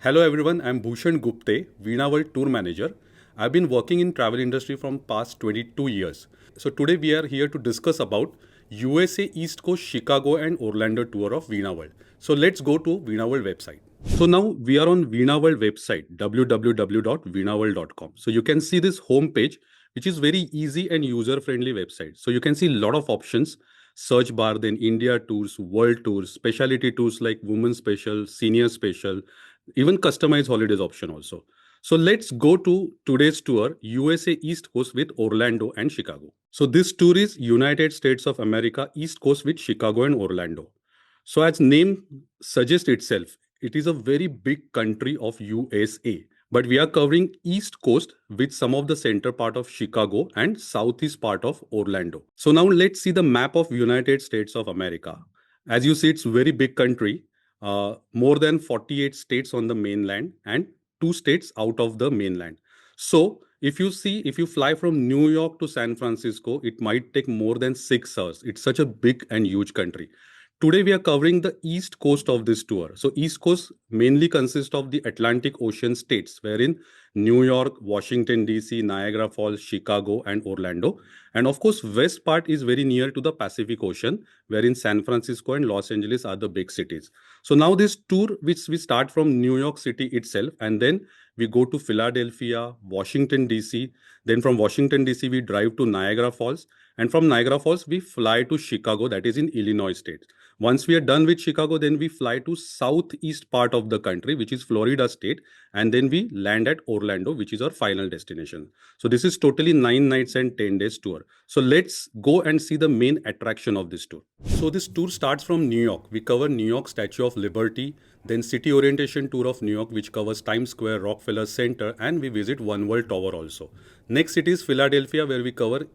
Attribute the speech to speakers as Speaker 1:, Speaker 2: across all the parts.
Speaker 1: Hello everyone, I'm Bhushan Gupte, Veena World Tour Manager. I've been working in travel industry from past 22 years. So today we are here to discuss about USA East Coast Chicago and Orlando tour of Veena World. So let's go to Veena World website. So now we are on Veena World website www.veenaworld.com. So you can see this home page which is very easy and user friendly website. So you can see a lot of options, search bar, then India tours, world tours, specialty tours like women special, senior special, even customized holidays option also. So let's go to today's tour, USA East Coast with Orlando and Chicago. So this tour is United States of America East Coast with Chicago and Orlando. So as name suggests itself, it is a very big country of USA. But we are covering East Coast with some of the center part of Chicago and southeast part of Orlando. So now let's see the map of United States of America. As you see, it's very big country. More than 48 states on the mainland and 2 states out of the mainland. So if you fly from New York to San Francisco, it might take more than 6 hours. It's such a big and huge country. Today we are covering the east coast of this tour. So east coast mainly consists of the Atlantic Ocean states, wherein New York, Washington DC, Niagara Falls, Chicago and Orlando. And of course west part is very near to the Pacific Ocean, wherein San Francisco and Los Angeles are the big cities. So now this tour, which we start from New York City itself, and then we go to Philadelphia, Washington DC. Then from Washington DC we drive to Niagara Falls, and from Niagara Falls we fly to Chicago, that is in Illinois state. Once we are done with Chicago, then we fly to southeast part of the country, which is Florida state, and then we land at Orlando, which is our final destination. So this is totally 9 nights and 10 days tour. So let's go and see the main attraction of this tour. So this tour starts from New York. We cover New York Statue of Liberty, then city orientation tour of New York, which covers Times Square, Rockefeller Center, and we visit One World Tower also. Next city is Philadelphia, where we cover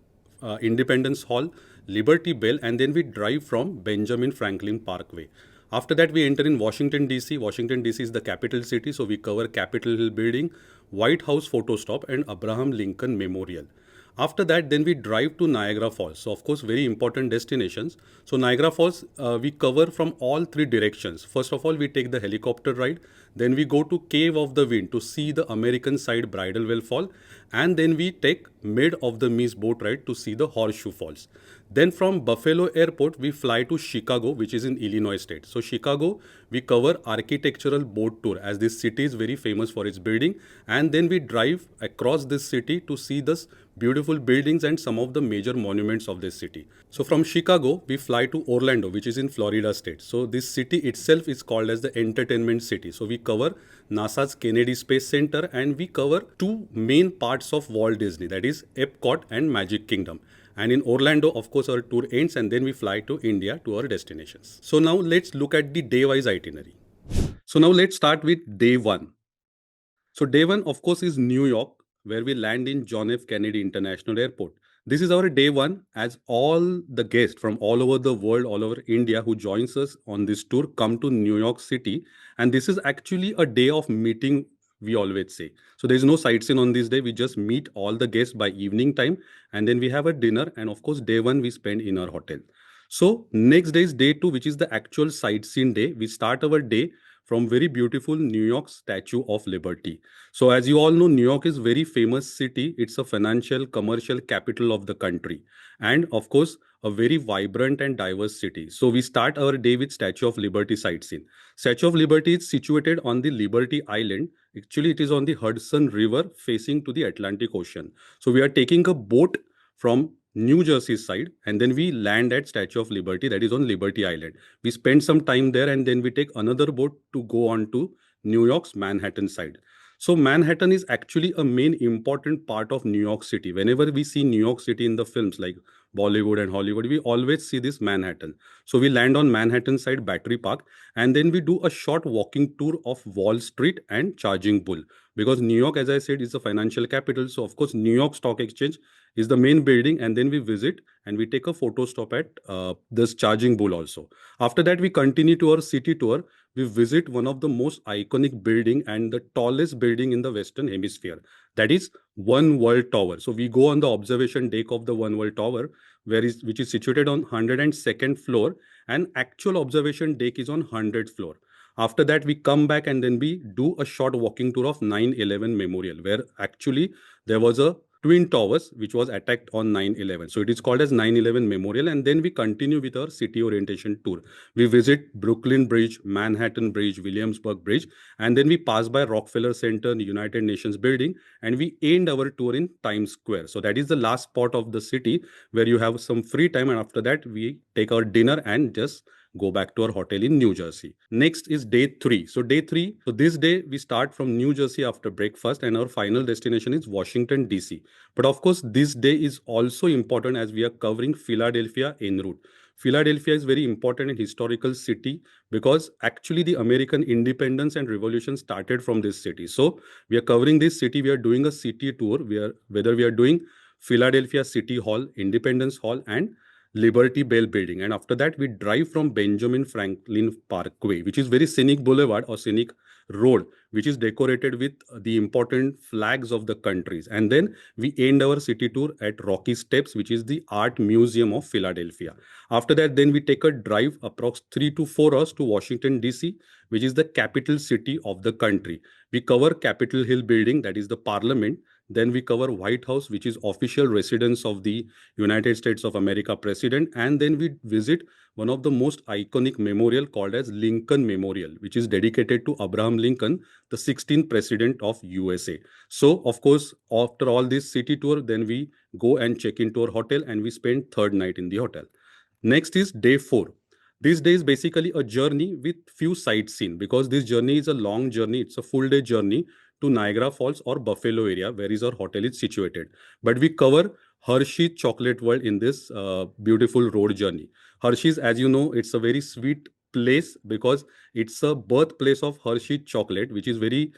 Speaker 1: Independence Hall, Liberty Bell, and then we drive from Benjamin Franklin Parkway. After that, we enter in Washington DC. Washington DC is the capital city, so we cover Capitol Hill Building, White House photo stop, and Abraham Lincoln Memorial. After that, then we drive to Niagara Falls. So, of course, very important destinations. So, Niagara Falls, we cover from all three directions. First of all, we take the helicopter ride. Then we go to Cave of the Wind to see the American side Bridal Veil Fall. And then we take Maid of the Mist boat ride to see the Horseshoe Falls. Then from Buffalo Airport, we fly to Chicago, which is in Illinois state. So Chicago, we cover architectural boat tour, as this city is very famous for its building. And then we drive across this city to see this beautiful buildings and some of the major monuments of this city. So from Chicago, we fly to Orlando, which is in Florida state. So this city itself is called as the entertainment city. So we cover NASA's Kennedy Space Center, and we cover two main parts of Walt Disney, that is Epcot and Magic Kingdom. And in Orlando, of course, our tour ends and then we fly to India to our destinations. So now let's look at the day-wise itinerary. So now let's start with day one. So day one, of course, is New York, where we land in John F. Kennedy International Airport. This is our day one, as all the guests from all over the world, all over India who joins us on this tour come to New York City. And this is actually a day of meeting, we always say. So there is no sightseeing on this day. We just meet all the guests by evening time, and then we have a dinner. And of course, day one we spend in our hotel. So next day is day two, which is the actual sightseeing day. We start our day from very beautiful New York Statue of Liberty. So as you all know, New York is very famous city. It's a financial, commercial capital of the country. And of course, a very vibrant and diverse city. So we start our day with Statue of Liberty sightseeing. Statue of Liberty is situated on the Liberty Island. Actually, it is on the Hudson River facing to the Atlantic Ocean. So we are taking a boat from New Jersey side, and then we land at Statue of Liberty, that is on Liberty Island. We spend some time there, and then we take another boat to go on to New York's Manhattan side. So Manhattan is actually a main important part of New York City. Whenever we see New York City in the films like Bollywood and Hollywood, we always see this Manhattan. So we land on Manhattan side, Battery Park, and then we do a short walking tour of Wall Street and Charging Bull. Because New York, as I said, is the financial capital. So of course, New York Stock Exchange is the main building, and then we visit and we take a photo stop at this Charging Bull also. After that, we continue to our city tour. We visit one of the most iconic building and the tallest building in the Western Hemisphere. That is One World Tower. So we go on the observation deck of the One World Tower, which is situated on 102nd floor, and actual observation deck is on 100th floor. After that, we come back and then we do a short walking tour of 9/11 Memorial, where actually there was a twin towers which was attacked on 9/11. So it is called as 9/11 Memorial. And then we continue with our city orientation tour. We visit Brooklyn Bridge, Manhattan Bridge, Williamsburg Bridge, and then we pass by Rockefeller Center, United Nations building, and we end our tour in Times Square. So that is the last spot of the city where you have some free time, and after that we take our dinner and just go back to our hotel in New Jersey. Next is day 3. So day 3, so this day we start from New Jersey after breakfast, and our final destination is Washington DC. But of course this day is also important as we are covering Philadelphia en route. Philadelphia is very important and historical city because actually the American independence and revolution started from this city. So we are covering this city. We are doing a city tour. Whether we are doing Philadelphia City Hall, Independence Hall, and Liberty Bell building. And after that, we drive from Benjamin Franklin Parkway, which is very scenic boulevard or scenic road, which is decorated with the important flags of the countries. And then we end our city tour at Rocky Steps, which is the art museum of Philadelphia. After that, then we take a drive approx 3 to 4 hours to Washington, DC, which is the capital city of the country. We cover Capitol Hill building, that is the parliament. Then we cover White House, which is official residence of the United States of America president. And then we visit one of the most iconic memorial called as Lincoln Memorial, which is dedicated to Abraham Lincoln, the 16th president of USA. So, of course, after all this city tour, then we go and check into our hotel and we spend third night in the hotel. Next is day 4. This day is basically a journey with few sightseeing because this journey is a long journey. It's a full day journey to Niagara Falls or Buffalo area, where is our hotel is situated. But we cover Hershey Chocolate World in this beautiful road journey. Hershey's, as you know, it's a very sweet place because it's a birthplace of Hershey chocolate, which is very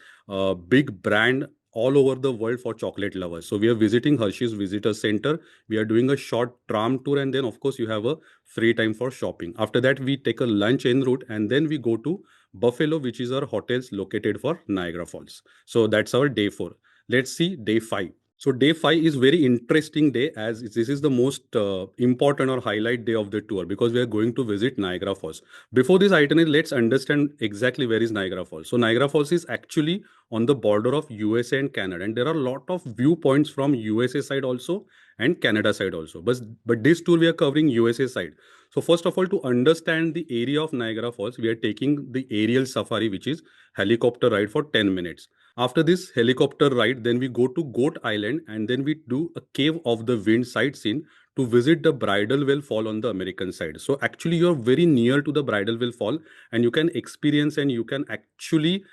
Speaker 1: big brand all over the world for chocolate lovers. So we are visiting Hershey's Visitor Center. We are doing a short tram tour, and then of course you have a free time for shopping. After that, we take a lunch en route, and then we go to Buffalo, which is our hotels located for Niagara Falls. So that's our day 4. Let's see day 5. So day 5 is very interesting day as this is the most important or highlight day of the tour because we are going to visit Niagara Falls. Before this itinerary, let's understand exactly where is Niagara Falls. So Niagara Falls is actually on the border of USA and Canada, and there are a lot of viewpoints from USA side also and Canada side also. But this tour we are covering USA side. So first of all, to understand the area of Niagara Falls, we are taking the aerial safari, which is helicopter ride for 10 minutes. After this helicopter ride, then we go to Goat Island and then we do a Cave of the Wind sightseeing to visit the Bridal Veil Fall on the American side. So actually you're very near to the Bridal Veil Fall and you can experience and you can actually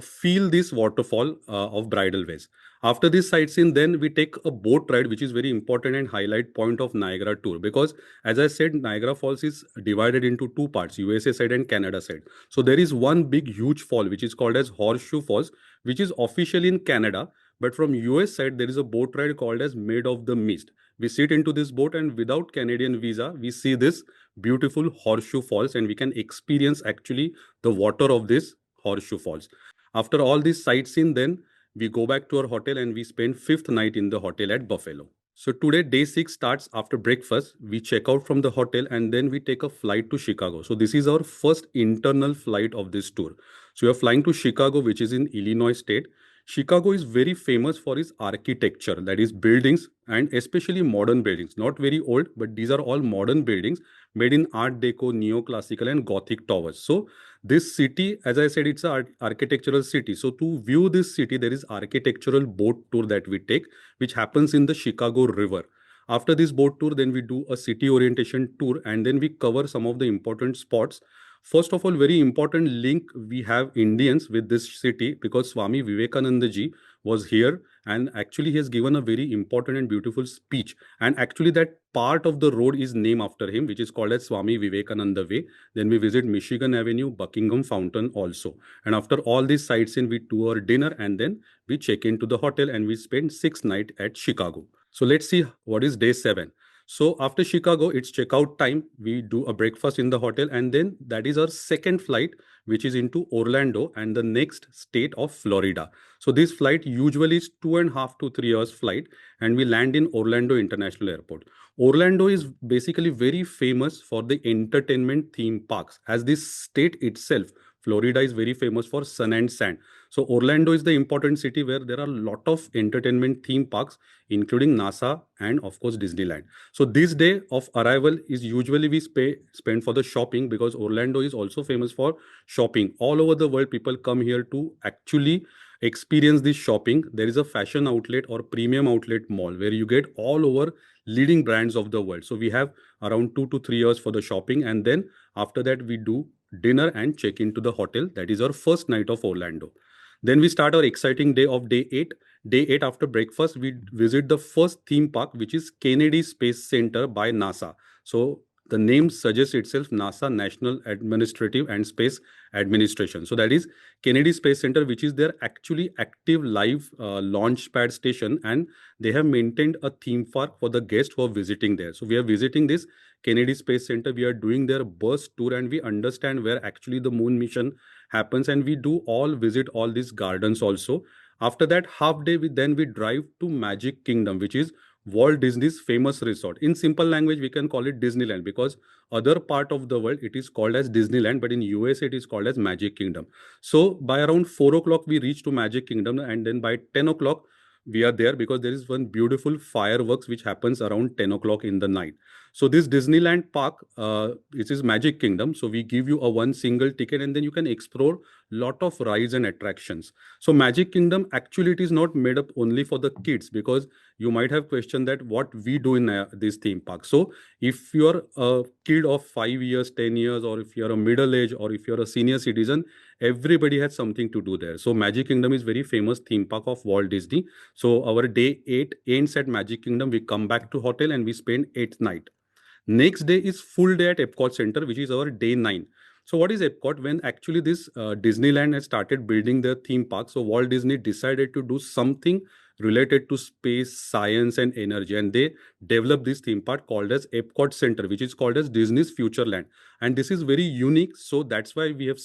Speaker 1: feel this waterfall of Bridal Veils. After this sightseeing, then we take a boat ride, which is very important and highlight point of Niagara tour because as I said, Niagara Falls is divided into two parts, USA side and Canada side. So there is one big huge fall, which is called as Horseshoe Falls, which is officially in Canada. But from US side, there is a boat ride called as Maid of the Mist. We sit into this boat and without Canadian visa, we see this beautiful Horseshoe Falls and we can experience actually the water of this Horseshoe Falls. After all this sightseeing, then we go back to our hotel and we spend 5th night in the hotel at Buffalo. So today, day 6 starts after breakfast. We check out from the hotel and then we take a flight to Chicago. So this is our first internal flight of this tour. So we are flying to Chicago, which is in Illinois state. Chicago is very famous for its architecture, that is buildings and especially modern buildings. Not very old, but these are all modern buildings made in Art Deco, Neoclassical and Gothic towers. So this city, as I said, it's an architectural city. So to view this city, there is architectural boat tour that we take, which happens in the Chicago River. After this boat tour, then we do a city orientation tour and then we cover some of the important spots. First of all, very important link, we have Indians with this city because Swami Vivekananda ji was here and actually he has given a very important and beautiful speech. And actually that part of the road is named after him, which is called as Swami Vivekananda Way. Then we visit Michigan Avenue, Buckingham Fountain also. And after all these sightseeing, we do our dinner and then we check into the hotel and we spend 6 nights at Chicago. So let's see what is day 7. So after Chicago, it's checkout time. We do a breakfast in the hotel and then that is our second flight, which is into Orlando and the next state of Florida. So this flight usually is 2.5 to 3 hours flight and we land in Orlando International Airport. Orlando is basically very famous for the entertainment theme parks as this state itself Florida is very famous for sun and sand. So Orlando is the important city where there are a lot of entertainment theme parks, including NASA and of course Disneyland. So this day of arrival is usually we spend for the shopping, because Orlando is also famous for shopping. All over the world, people come here to actually experience this shopping. There is a fashion outlet or premium outlet mall where you get all over leading brands of the world. So we have around 2 to 3 hours for the shopping, and then after that we do dinner and check into the hotel. That is our first night of Orlando. Then we start our exciting day of day 8. Day 8, after breakfast, we visit the first theme park, which is Kennedy Space Center by NASA. So the name suggests itself, NASA, National Administrative and Space Administration. So that is Kennedy Space Center, which is their actually active live launch pad station, and they have maintained a theme park for the guests who are visiting there. So we are visiting this Kennedy Space Center. We are doing their bus tour, and we understand where actually the moon mission happens, and we do all visit all these gardens also. After that half day, we drive to Magic Kingdom, which is Walt Disney's famous resort. In simple language, we can call it Disneyland, because other part of the world it is called as Disneyland, but in US it is called as Magic Kingdom. So by around 4 o'clock we reach to Magic Kingdom, and then by 10 o'clock we are there, because there is one beautiful fireworks which happens around 10 o'clock in the night. So this Disneyland park, this is Magic Kingdom. So we give you a one single ticket, and then you can explore lot of rides and attractions. So Magic Kingdom, actually it is not made up only for the kids, because you might have questioned that what we do in this theme park. So if you're a kid of 5 years, 10 years, or if you're a middle age, or if you're a senior citizen, everybody has something to do there. So Magic Kingdom is very famous theme park of Walt Disney. So our day 8 ends at Magic Kingdom. We come back to hotel and we spend 8th night. Next day is full day at Epcot Center, which is our day 9. So what is Epcot? When actually this Disneyland has started building their theme park, so Walt Disney decided to do something related to space, science and energy, and they developed this theme park called as Epcot Center, which is called as Disney's Futureland. And this is very unique, so that's why we have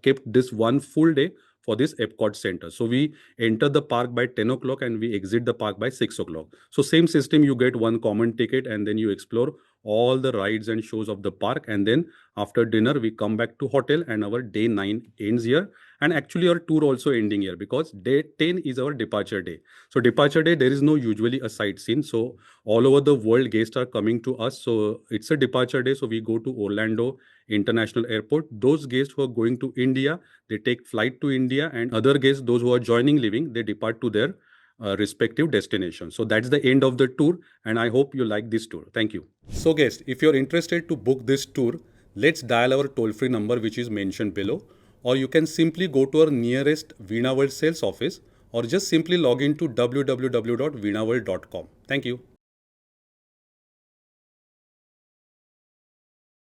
Speaker 1: kept this one full day for this Epcot Center. So we enter the park by 10 o'clock and we exit the park by 6 o'clock. So same system, you get one common ticket and then you explore all the rides and shows of the park. And then after dinner, we come back to hotel and our day 9 ends here. And actually our tour also ending here, because day 10 is our departure day. So departure day, there is no usually a sightseeing. So all over the world guests are coming to us. So it's a departure day. So we go to Orlando International Airport. Those guests who are going to India, they take flight to India, and other guests, those who are joining living, they depart to their respective destination. So that's the end of the tour, and I hope you like this tour. Thank you. So guests, if you're interested to book this tour, let's dial our toll-free number which is mentioned below, or you can simply go to our nearest Veena World sales office, or just simply log in to www.veenaworld.com. Thank you.